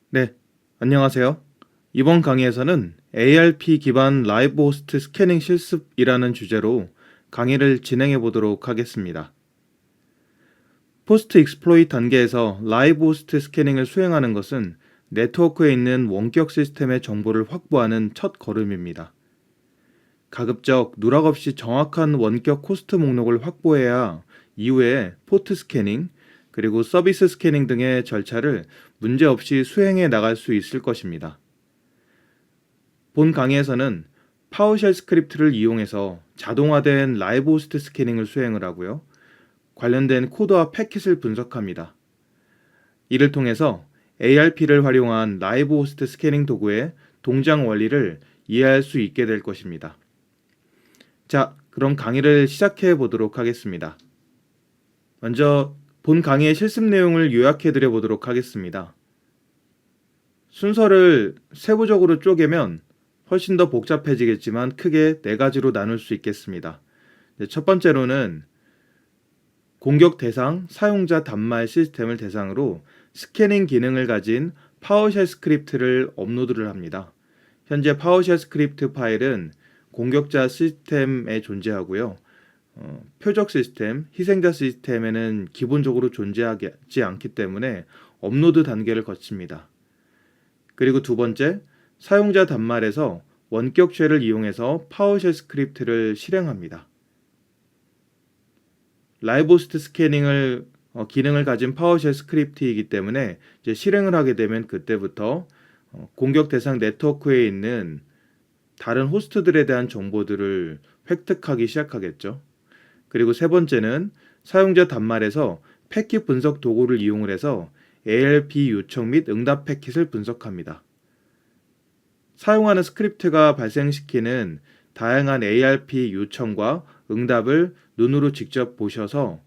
네, 안녕하세요. 이번 강의에서는 ARP 기반 라이브 호스트 스캐닝 실습이라는 주제로 강의를 진행해 보도록 하겠습니다. 포스트 익스플로이트 단계에서 라이브 호스트 스캐닝을 수행하는 것은 네트워크에 있는 원격 시스템의 정보를 확보하는 첫 걸음입니다. 가급적 누락 없이 정확한 원격 호스트 목록을 확보해야 이후에 포트 스캐닝, 그리고 서비스 스캐닝 등의 절차를 문제없이 수행해 나갈 수 있을 것입니다. 본 강의에서는 파워쉘 스크립트를 이용해서 자동화된 라이브 호스트 스캐닝을 수행을 하고요. 관련된 코드와 패킷을 분석합니다. 이를 통해서 ARP를 활용한 라이브 호스트 스캐닝 도구의 동작 원리를 이해할 수 있게 될 것입니다. 자, 그럼 강의를 시작해 보도록 하겠습니다. 먼저 본 강의의 실습 내용을 요약해 드려 보도록 하겠습니다. 순서를 세부적으로 쪼개면 훨씬 더 복잡해지겠지만 크게 4가지로 나눌 수 있겠습니다. 첫 번째로는 공격 대상 사용자 단말 시스템을 대상으로 스캐닝 기능을 가진 파워쉘 스크립트를 업로드를 합니다. 현재 파워쉘 스크립트 파일은 공격자 시스템에 존재하고요. 표적 시스템, 희생자 시스템에는 기본적으로 존재하지 않기 때문에 업로드 단계를 거칩니다. 그리고 두 번째, 사용자 단말에서 원격 쉘을 이용해서 파워쉘 스크립트를 실행합니다. 라이브 호스트 스캐닝을 기능을 가진 파워쉘 스크립트이기 때문에 이제 실행을 하게 되면 그때부터 공격 대상 네트워크에 있는 다른 호스트들에 대한 정보들을 획득하기 시작하겠죠. 그리고 세 번째는 사용자 단말에서 패킷 분석 도구를 이용을 해서 ARP 요청 및 응답 패킷을 분석합니다. 사용하는 스크립트가 발생시키는 다양한 ARP 요청과 응답을 눈으로 직접 보셔서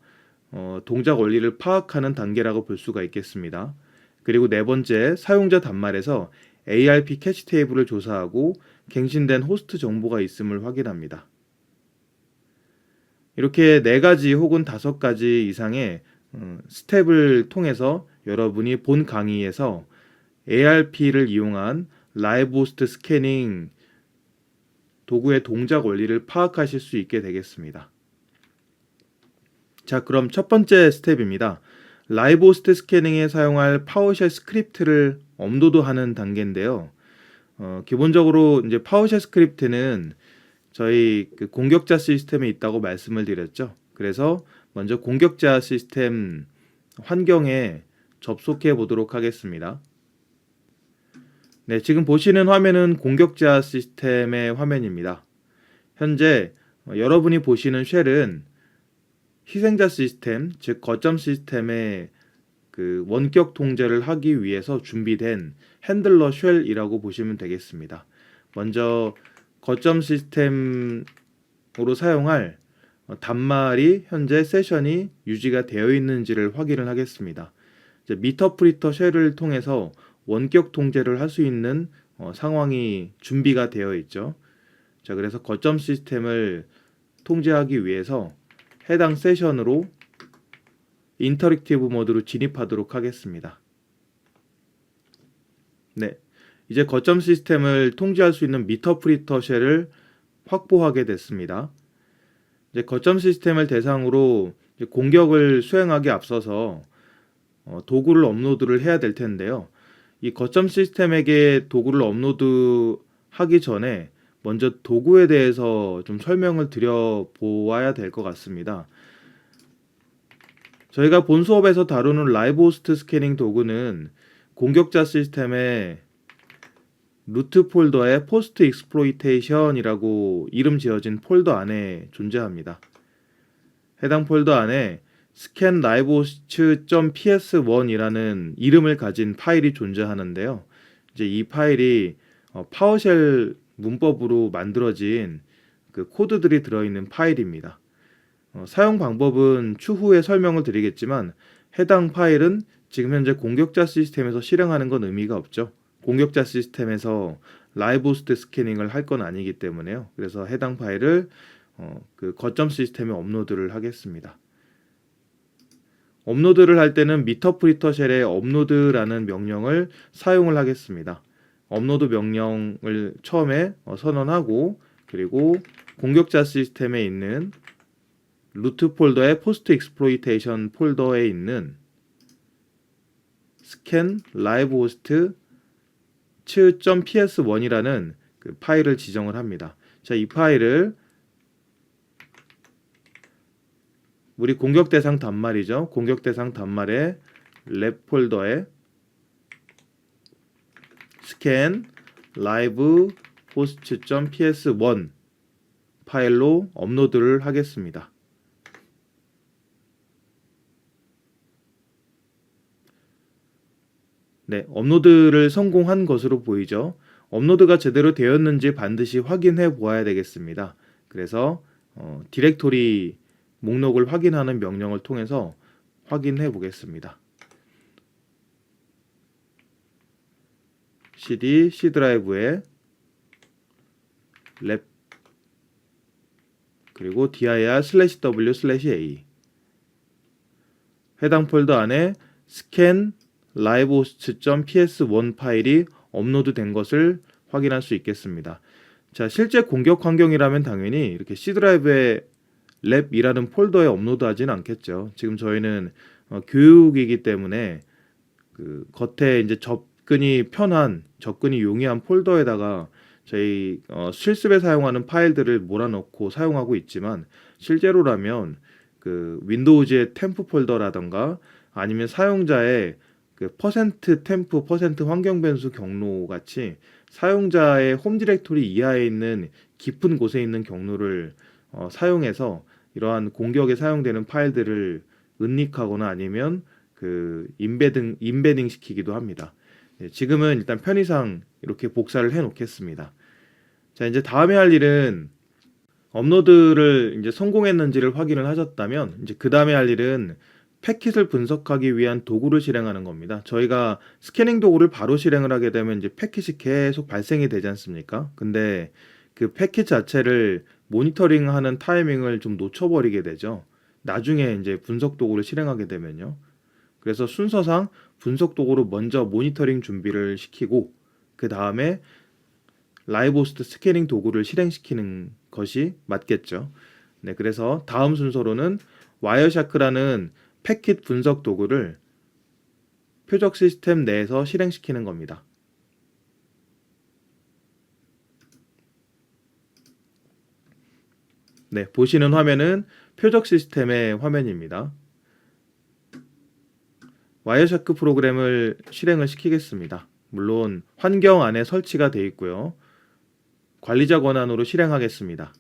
동작 원리를 파악하는 단계라고 볼 수가 있겠습니다. 그리고 네 번째, 사용자 단말에서 ARP 캐치 테이블을 조사하고 갱신된 호스트 정보가 있음을 확인합니다. 이렇게 4가지 혹은 5가지 이상의 스텝을 통해서 여러분이 본 강의에서 ARP를 이용한 라이브 호스트 스캐닝 도구의 동작 원리를 파악하실 수 있게 되겠습니다. 자, 그럼 첫 번째 스텝입니다. 라이브 호스트 스캐닝에 사용할 파워쉘 스크립트를 업로드하는 단계인데요. 기본적으로 이제 파워쉘 스크립트는 저희 공격자 시스템에 있다고 말씀을 드렸죠. 그래서 먼저 공격자 시스템 환경에 접속해 보도록 하겠습니다. 네, 지금 보시는 화면은 공격자 시스템의 화면입니다. 현재 여러분이 보시는 쉘은 희생자 시스템, 즉 거점 시스템의 원격 통제를 하기 위해서 준비된 핸들러 쉘이라고 보시면 되겠습니다. 먼저 거점 시스템으로 사용할 단말이 현재 세션이 유지가 되어 있는지를 확인을 하겠습니다. 이제 미터프리터 쉘을 통해서 원격 통제를 할 수 있는 상황이 준비가 되어 있죠. 자, 그래서 거점 시스템을 통제하기 위해서 해당 세션으로 인터랙티브 모드로 진입하도록 하겠습니다. 네, 이제 거점 시스템을 통제할 수 있는 미터프리터 쉘을 확보하게 됐습니다. 이제 거점 시스템을 대상으로 공격을 수행하기 앞서서 도구를 업로드를 해야 될 텐데요. 이 거점 시스템에게 도구를 업로드하기 전에 먼저 도구에 대해서 좀 설명을 드려 보아야 될 것 같습니다. 저희가 본 수업에서 다루는 라이브 호스트 스캐닝 도구는 공격자 시스템의 루트 폴더에 포스트 익스플로이테이션이라고 이름 지어진 폴더 안에 존재합니다. 해당 폴더 안에 scan livehost.ps1이라는 이름을 가진 파일이 존재하는데요. 이제 이 파일이 파워쉘 문법으로 만들어진 코드들이 들어있는 파일입니다. 사용 방법은 추후에 설명을 드리겠지만 해당 파일은 지금 현재 공격자 시스템에서 실행하는 건 의미가 없죠. 공격자 시스템에서 라이브 호스트 스캐닝을 할 건 아니기 때문에요. 그래서 해당 파일을 거점 시스템에 업로드를 하겠습니다. 업로드를 할 때는 미터프리터 쉘의 업로드라는 명령을 사용을 하겠습니다. 업로드 명령을 처음에 선언하고, 그리고 공격자 시스템에 있는 루트 폴더의 포스트 익스플로이테이션 폴더에 있는 scan live host ch.ps1이라는 그 파일을 지정을 합니다. 자, 이 파일을 우리 공격 대상 단말이죠. 공격 대상 단말의 랩 폴더에 scan live host.ps1 파일로 업로드를 하겠습니다. 네, 업로드를 성공한 것으로 보이죠. 업로드가 제대로 되었는지 반드시 확인해 보아야 되겠습니다. 그래서 디렉토리 목록을 확인하는 명령을 통해서 확인해 보겠습니다. cd C 드라이브에 랩 그리고 dir/w/a 해당 폴더 안에 scan livehost.ps1 파일이 업로드 된 것을 확인할 수 있겠습니다. 자, 실제 공격 환경이라면 당연히 이렇게 C 드라이브에 랩이라는 폴더에 업로드하지는 않겠죠. 지금 저희는 교육이기 때문에 그 겉에 이제 접근이 편한, 접근이 용이한 폴더에다가 저희 실습에 사용하는 파일들을 몰아넣고 사용하고 있지만, 실제로라면 그 윈도우즈의 템프 폴더라던가 아니면 사용자의 그 %템프 %환경 변수 경로 같이 사용자의 홈 디렉토리 이하에 있는 깊은 곳에 있는 경로를 사용해서 이러한 공격에 사용되는 파일들을 은닉하거나 아니면 그 임베딩 시키기도 합니다. 지금은 일단 편의상 이렇게 복사를 해 놓겠습니다. 자, 이제 다음에 할 일은 업로드를 이제 성공했는지를 확인을 하셨다면, 이제 그 다음에 할 일은 패킷을 분석하기 위한 도구를 실행하는 겁니다. 저희가 스캐닝 도구를 바로 실행을 하게 되면 이제 패킷이 계속 발생이 되지 않습니까? 근데 그 패킷 자체를 모니터링하는 타이밍을 좀 놓쳐버리게 되죠. 나중에 이제 분석 도구를 실행하게 되면요. 그래서 순서상 분석 도구로 먼저 모니터링 준비를 시키고, 그 다음에 라이브 호스트 스캐닝 도구를 실행시키는 것이 맞겠죠. 네, 그래서 다음 순서로는 와이어샤크라는 패킷 분석 도구를 표적 시스템 내에서 실행시키는 겁니다. 네, 보시는 화면은 표적 시스템의 화면입니다. 와이어샤크 프로그램을 실행을 시키겠습니다. 물론 환경 안에 설치가 되어 있고요. 관리자 권한으로 실행하겠습니다.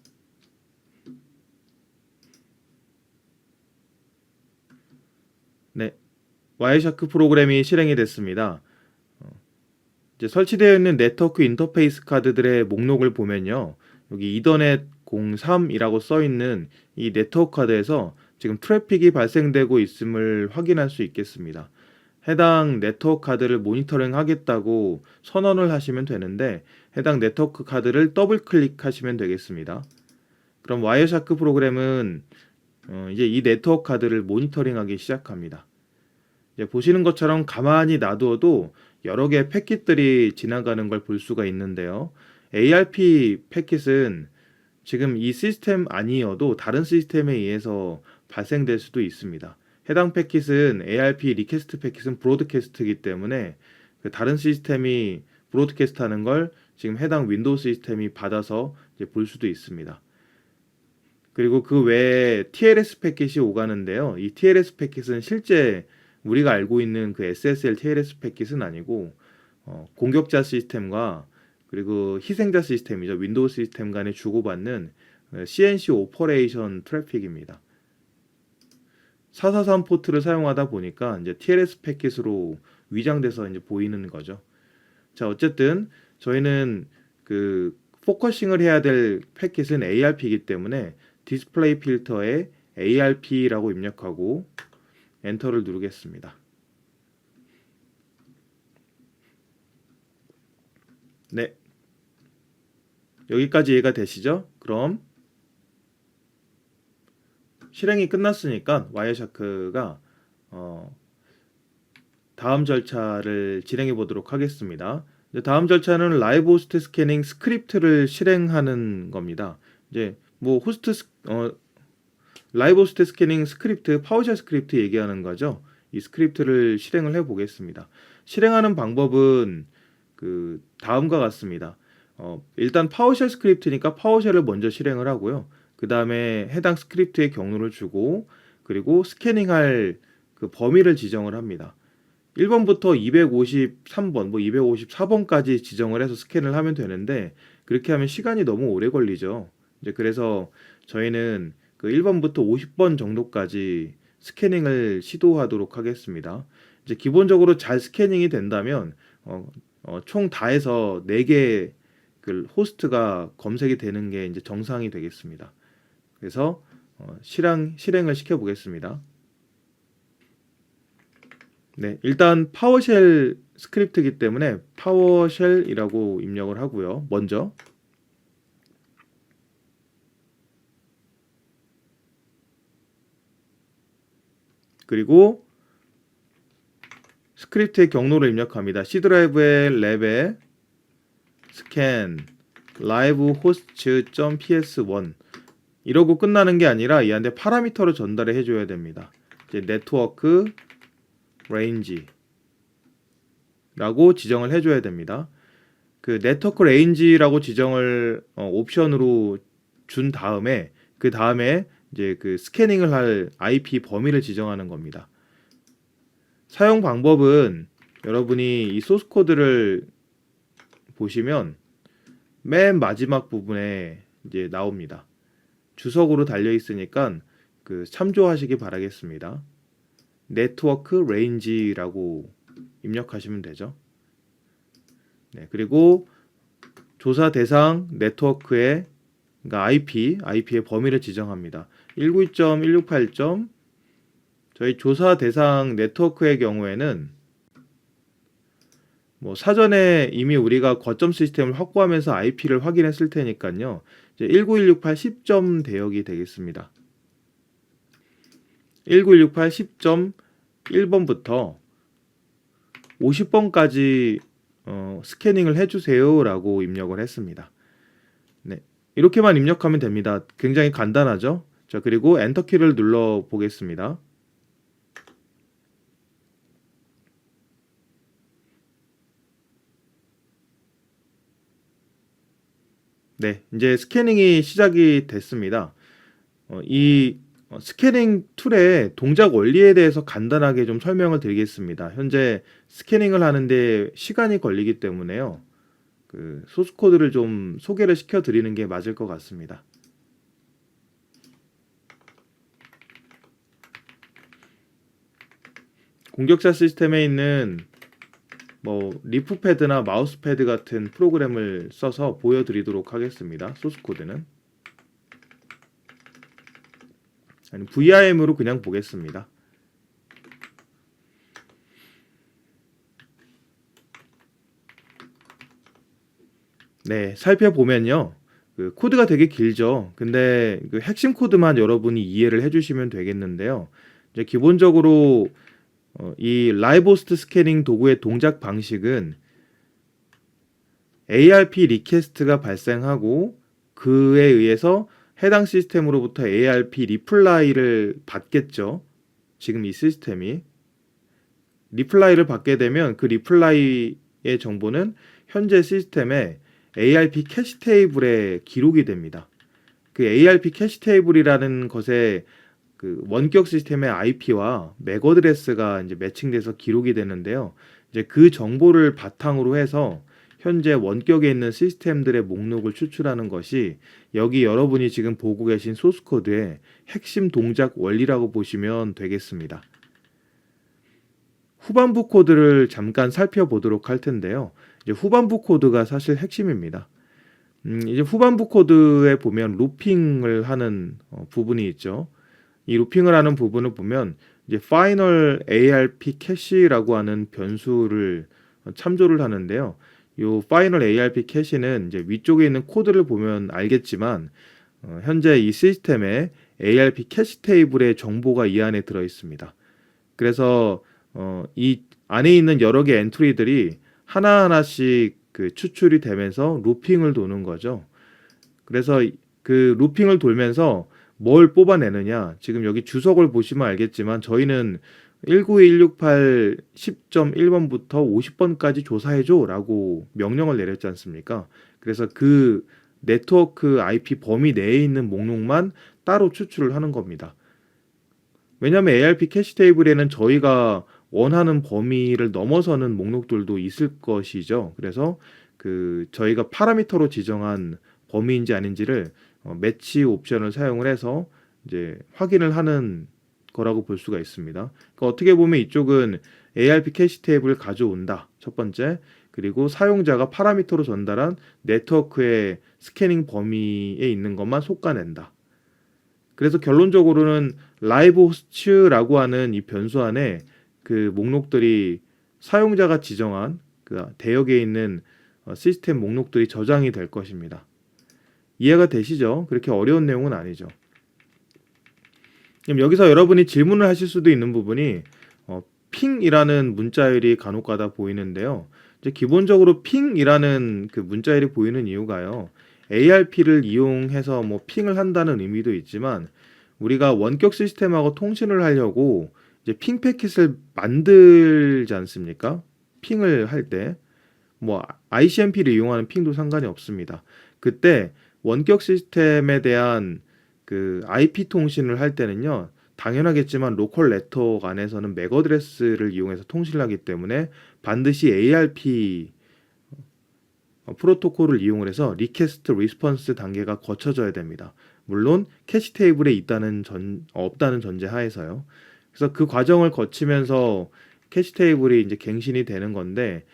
네, 와이어샤크 프로그램이 실행이 됐습니다. 이제 설치되어 있는 네트워크 인터페이스 카드들의 목록을 보면요, 여기 이더넷 03이라고 써 있는 이 네트워크 카드에서 지금 트래픽이 발생되고 있음을 확인할 수 있겠습니다. 해당 네트워크 카드를 모니터링 하겠다고 선언을 하시면 되는데, 해당 네트워크 카드를 더블 클릭하시면 되겠습니다. 그럼 와이어샤크 프로그램은 이제 이 네트워크 카드를 모니터링하기 시작합니다. 이제 보시는 것처럼 가만히 놔두어도 여러 개의 패킷들이 지나가는 걸 볼 수가 있는데요. ARP 패킷은 지금 이 시스템 아니어도 다른 시스템에 의해서 발생될 수도 있습니다. 해당 패킷은 ARP 리퀘스트 패킷은 브로드캐스트이기 때문에 다른 시스템이 브로드캐스트 하는 걸 지금 해당 윈도우 시스템이 받아서 이제 볼 수도 있습니다. 그리고 그 외에 TLS 패킷이 오가는데요. 이 TLS 패킷은 실제 우리가 알고 있는 그 SSL TLS 패킷은 아니고 공격자 시스템과 그리고 희생자 시스템이죠. 윈도우 시스템 간에 주고받는 CNC 오퍼레이션 트래픽입니다. 443 포트를 사용하다 보니까 이제 TLS 패킷으로 위장돼서 이제 보이는 거죠. 자, 어쨌든 저희는 그 포커싱을 해야 될 패킷은 ARP이기 때문에 디스플레이 필터에 ARP라고 입력하고 엔터를 누르겠습니다. 네, 여기까지 이해가 되시죠? 그럼 실행이 끝났으니까 와이어샤크가 어, 다음 절차를 진행해 보도록 하겠습니다. 다음 절차는 라이브 호스트 스캐닝 스크립트를 실행하는 겁니다. 이제 뭐 라이브 호스트 스캐닝 스크립트, 파워쉘 스크립트 얘기하는 거죠. 이 스크립트를 실행을 해 보겠습니다. 실행하는 방법은 다음과 같습니다. 일단 파워쉘 스크립트니까 파워쉘을 먼저 실행을 하고요. 그 다음에 해당 스크립트의 경로를 주고, 그리고 스캐닝할 그 범위를 지정을 합니다. 1번부터 253번, 뭐 254번까지 지정을 해서 스캔을 하면 되는데, 그렇게 하면 시간이 너무 오래 걸리죠. 이제 그래서 저희는 그 1번부터 50번 정도까지 스캐닝을 시도하도록 하겠습니다. 이제 기본적으로 잘 스캐닝이 된다면 총 다 해서 4개 그 호스트가 검색이 되는 게 이제 정상이 되겠습니다. 그래서 실행을 시켜 보겠습니다. 네, 일단 파워쉘 스크립트이기 때문에 파워쉘이라고 입력을 하고요. 먼저 그리고 스크립트의 경로를 입력합니다. C 드라이브의 랩에 scan live host.ps1 이러고 끝나는 게 아니라 얘한테 파라미터를 전달을 해줘야 됩니다. 이제 네트워크 레인지 라고 지정을 해줘야 됩니다. 그 네트워크 레인지라고 지정을 옵션으로 준 다음에 그 다음에 이제 그 스캐닝을 할 IP 범위를 지정하는 겁니다. 사용 방법은 여러분이 이 소스 코드를 보시면 맨 마지막 부분에 이제 나옵니다. 주석으로 달려 있으니까 참조하시기 바라겠습니다. 네트워크 레인지라고 입력하시면 되죠. 네, 그리고 조사 대상 네트워크의 그러니까 IP의 범위를 지정합니다. 192.168. 저희 조사 대상 네트워크의 경우에는 뭐 사전에 이미 우리가 거점 시스템을 확보하면서 IP를 확인했을 테니까요. 이제 19168 10점 대역이 되겠습니다. 19168 10.1번부터 50번까지 스캐닝을 해주세요 라고 입력을 했습니다. 네, 이렇게만 입력하면 됩니다. 굉장히 간단하죠. 자, 그리고 엔터키를 눌러 보겠습니다. 네, 이제 스캐닝이 시작이 됐습니다. 이 스캐닝 툴의 동작 원리에 대해서 간단하게 좀 설명을 드리겠습니다. 현재 스캐닝을 하는데 시간이 걸리기 때문에요. 그 소스 코드를 좀 소개를 시켜 드리는 게 맞을 것 같습니다. 공격자 시스템에 있는 뭐 리프 패드나 마우스 패드 같은 프로그램을 써서 보여드리도록 하겠습니다. 소스 코드는 VRM으로 그냥 보겠습니다. 네, 살펴보면요. 그 코드가 되게 길죠. 근데 그 핵심 코드만 여러분이 이해를 해주시면 되겠는데요. 이제 기본적으로 이 라이브 호스트 스캐닝 도구의 동작 방식은 ARP 리퀘스트가 발생하고 그에 의해서 해당 시스템으로부터 ARP 리플라이를 받겠죠. 지금 이 시스템이 리플라이를 받게 되면 그 리플라이의 정보는 현재 시스템에 ARP 캐시 테이블에 기록이 됩니다. 그 ARP 캐시 테이블이라는 것에 그 원격 시스템의 IP와 맥 어드레스가 이제 매칭돼서 기록이 되는데요. 이제 그 정보를 바탕으로 해서 현재 원격에 있는 시스템들의 목록을 추출하는 것이 여기 여러분이 지금 보고 계신 소스 코드의 핵심 동작 원리라고 보시면 되겠습니다. 후반부 코드를 잠깐 살펴보도록 할 텐데요. 이제 후반부 코드가 사실 핵심입니다. 이제 후반부 코드에 보면 루핑을 하는 부분이 있죠. 이 루핑을 하는 부분을 보면 이제 final ARP 캐시라고 하는 변수를 참조를 하는데요. 이 final ARP 캐시는 이제 위쪽에 있는 코드를 보면 알겠지만 현재 이 시스템에 ARP 캐시 테이블의 정보가 이 안에 들어 있습니다. 그래서 이 안에 있는 여러 개 엔트리들이 하나하나씩 그 추출이 되면서 루핑을 도는 거죠. 그래서 그 루핑을 돌면서 뭘 뽑아내느냐. 지금 여기 주석을 보시면 알겠지만 저희는 192.168 10.1번부터 50번까지 조사해줘 라고 명령을 내렸지 않습니까? 그래서 그 네트워크 IP 범위 내에 있는 목록만 따로 추출을 하는 겁니다. 왜냐하면 ARP 캐시 테이블에는 저희가 원하는 범위를 넘어서는 목록들도 있을 것이죠. 그래서 그 저희가 파라미터로 지정한 범위인지 아닌지를 매치 옵션을 사용을 해서 이제 확인을 하는 거라고 볼 수가 있습니다. 그러니까 어떻게 보면 이쪽은 ARP 캐시 테이블을 가져온다. 첫 번째. 그리고 사용자가 파라미터로 전달한 네트워크의 스캐닝 범위에 있는 것만 솎아낸다. 그래서 결론적으로는 라이브 호스트라고 하는 이 변수 안에 그 목록들이 사용자가 지정한 그 대역에 있는 시스템 목록들이 저장이 될 것입니다. 이해가 되시죠? 그렇게 어려운 내용은 아니죠. 그럼 여기서 여러분이 질문을 하실 수도 있는 부분이 핑이라는 문자열이 간혹가다 보이는데요. 이제 기본적으로 핑이라는 그 문자열이 보이는 이유가요. ARP를 이용해서 뭐 핑을 한다는 의미도 있지만 우리가 원격 시스템하고 통신을 하려고 이제 핑 패킷을 만들지 않습니까? 핑을 할 때 뭐 ICMP를 이용하는 핑도 상관이 없습니다. 그때 원격 시스템에 대한 그 IP 통신을 할 때는요. 당연하겠지만 로컬 네트워크 안에서는 맥 어드레스를 이용해서 통신을 하기 때문에 반드시 ARP 프로토콜을 이용을 해서 리퀘스트 리스폰스 단계가 거쳐져야 됩니다. 물론 캐시 테이블에 없다는 전제 하에서요. 그래서 그 과정을 거치면서 캐시 테이블이 이제 갱신이 되는 건데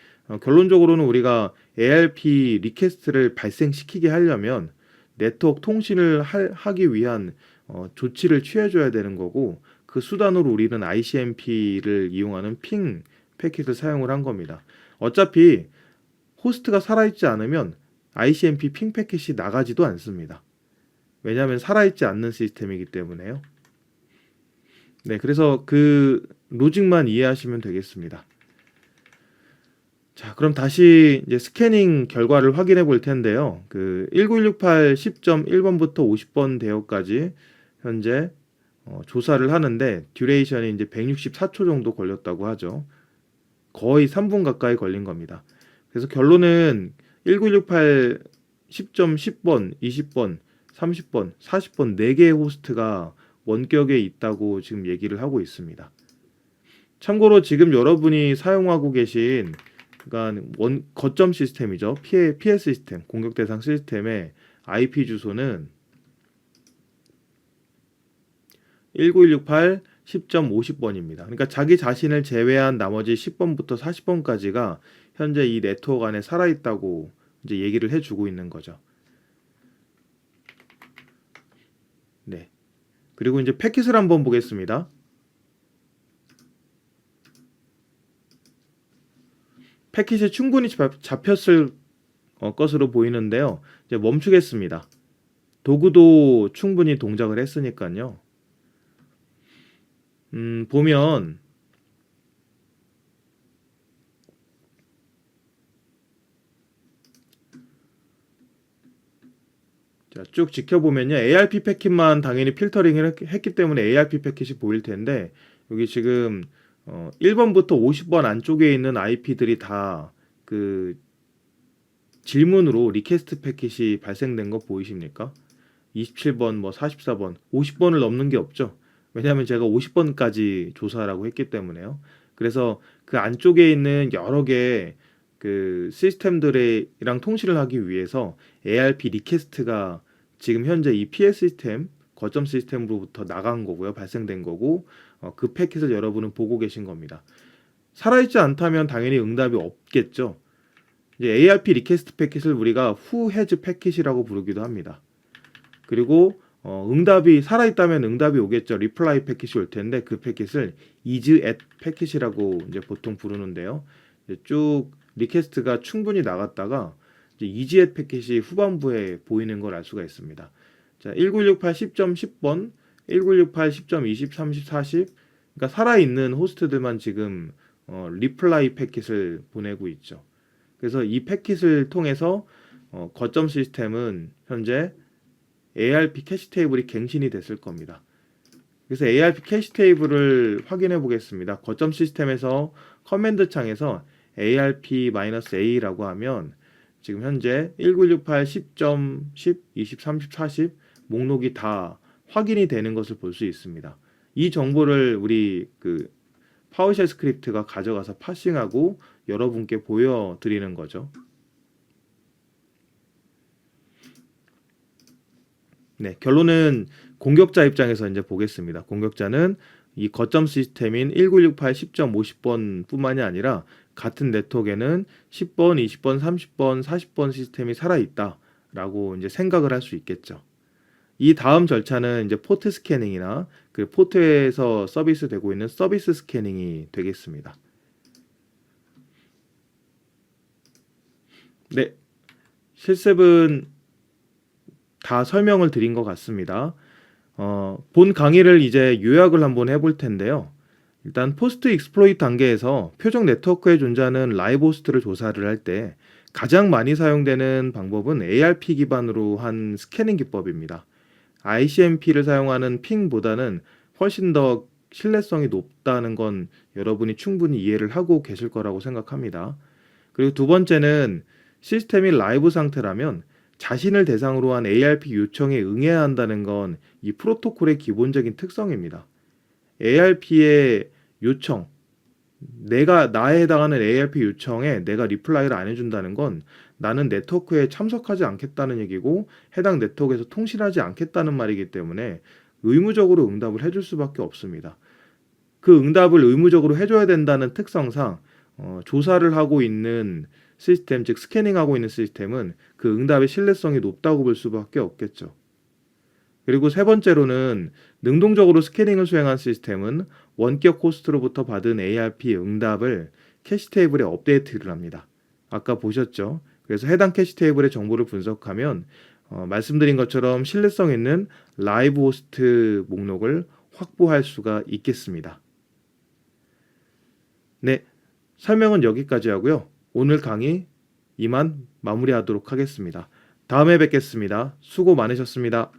결론적으로는 우리가 ARP 리퀘스트를 발생시키게 하려면 네트워크 통신을 하기 위한 조치를 취해줘야 되는 거고 그 수단으로 우리는 ICMP를 이용하는 핑 패킷을 사용을 한 겁니다. 어차피 호스트가 살아있지 않으면 ICMP 핑 패킷이 나가지도 않습니다. 왜냐하면 살아있지 않는 시스템이기 때문에요. 네, 그래서 그 로직만 이해하시면 되겠습니다. 자, 그럼 다시 이제 스캐닝 결과를 확인해 볼 텐데요. 그 19168 10.1번부터 50번 대역까지 현재 조사를 하는데 듀레이션이 이제 164초 정도 걸렸다고 하죠. 거의 3분 가까이 걸린 겁니다. 그래서 결론은 19168 10.10번, 20번, 30번, 40번 4개의 호스트가 원격에 있다고 지금 얘기를 하고 있습니다. 참고로 지금 여러분이 사용하고 계신 그러니까 거점 시스템이죠. 피해 시스템, 공격 대상 시스템의 IP 주소는 19168 10.50번입니다. 그러니까 자기 자신을 제외한 나머지 10번부터 40번까지가 현재 이 네트워크 안에 살아있다고 이제 얘기를 해주고 있는 거죠. 네. 그리고 이제 패킷을 한번 보겠습니다. 패킷이 충분히 잡혔을 것으로 보이는데요. 이제 멈추겠습니다. 도구도 충분히 동작을 했으니까요. 보면 자, 쭉 지켜보면요. ARP 패킷만 당연히 필터링을 했기 때문에 ARP 패킷이 보일 텐데 여기 지금 1번부터 50번 안쪽에 있는 IP들이 다 그 질문으로 리퀘스트 패킷이 발생된 거 보이십니까? 27번, 뭐 44번, 50번을 넘는 게 없죠. 왜냐하면 제가 50번까지 조사라고 했기 때문에요. 그래서 그 안쪽에 있는 여러 개 그 시스템들이랑 통신을 하기 위해서 ARP 리퀘스트가 지금 현재 이 PS 시스템, 거점 시스템으로부터 나간 거고요. 발생된 거고 그 패킷을 여러분은 보고 계신 겁니다. 살아있지 않다면 당연히 응답이 없겠죠. 이제 ARP 리퀘스트 패킷을 우리가 who has 패킷이라고 부르기도 합니다. 그리고 응답이 살아있다면 응답이 오겠죠. 리플라이 패킷이 올 텐데 그 패킷을 is at 패킷이라고 이제 보통 부르는데요. 이제 쭉 리퀘스트가 충분히 나갔다가 이제 is at 패킷이 후반부에 보이는 걸 알 수가 있습니다. 자, 19168 10.10번, 19168 10.20, 30, 40 그러니까 살아있는 호스트들만 지금 리플라이 패킷을 보내고 있죠. 그래서 이 패킷을 통해서 거점 시스템은 현재 ARP 캐시 테이블이 갱신이 됐을 겁니다. 그래서 ARP 캐시 테이블을 확인해 보겠습니다. 거점 시스템에서 커맨드 창에서 ARP-A라고 하면 지금 현재 1968, 10.10, 20, 30, 40 목록이 다 확인이 되는 것을 볼 수 있습니다. 이 정보를 우리 그 파워쉘 스크립트가 가져가서 파싱하고 여러분께 보여드리는 거죠. 네, 결론은 공격자 입장에서 이제 보겠습니다. 공격자는 이 거점 시스템인 1968 10.50번 뿐만이 아니라 같은 네트워크에는 10번, 20번, 30번, 40번 시스템이 살아있다라고 이제 생각을 할 수 있겠죠. 이 다음 절차는 이제 포트 스캐닝이나 그 포트에서 서비스 되고 있는 서비스 스캐닝이 되겠습니다. 네, 실습은 다 설명을 드린 것 같습니다. 본 강의를 이제 요약을 한번 해볼 텐데요. 일단 포스트 익스플로이트 단계에서 표적 네트워크에 존재하는 라이브 호스트를 조사를 할 때 가장 많이 사용되는 방법은 ARP 기반으로 한 스캐닝 기법입니다. ICMP를 사용하는 핑보다는 훨씬 더 신뢰성이 높다는 건 여러분이 충분히 이해를 하고 계실 거라고 생각합니다. 그리고 두 번째는 시스템이 라이브 상태라면 자신을 대상으로 한 ARP 요청에 응해야 한다는 건 이 프로토콜의 기본적인 특성입니다. ARP의 요청, 나에 해당하는 ARP 요청에 내가 리플라이를 안 해준다는 건 나는 네트워크에 참석하지 않겠다는 얘기고 해당 네트워크에서 통신하지 않겠다는 말이기 때문에 의무적으로 응답을 해줄 수밖에 없습니다. 그 응답을 의무적으로 해줘야 된다는 특성상 조사를 하고 있는 시스템, 즉 스캐닝하고 있는 시스템은 그 응답의 신뢰성이 높다고 볼 수밖에 없겠죠. 그리고 세 번째로는 능동적으로 스캐닝을 수행한 시스템은 원격 호스트로부터 받은 ARP 응답을 캐시 테이블에 업데이트를 합니다. 아까 보셨죠? 그래서 해당 캐시 테이블의 정보를 분석하면 말씀드린 것처럼 신뢰성 있는 라이브 호스트 목록을 확보할 수가 있겠습니다. 네, 설명은 여기까지 하고요. 오늘 강의 이만 마무리하도록 하겠습니다. 다음에 뵙겠습니다. 수고 많으셨습니다.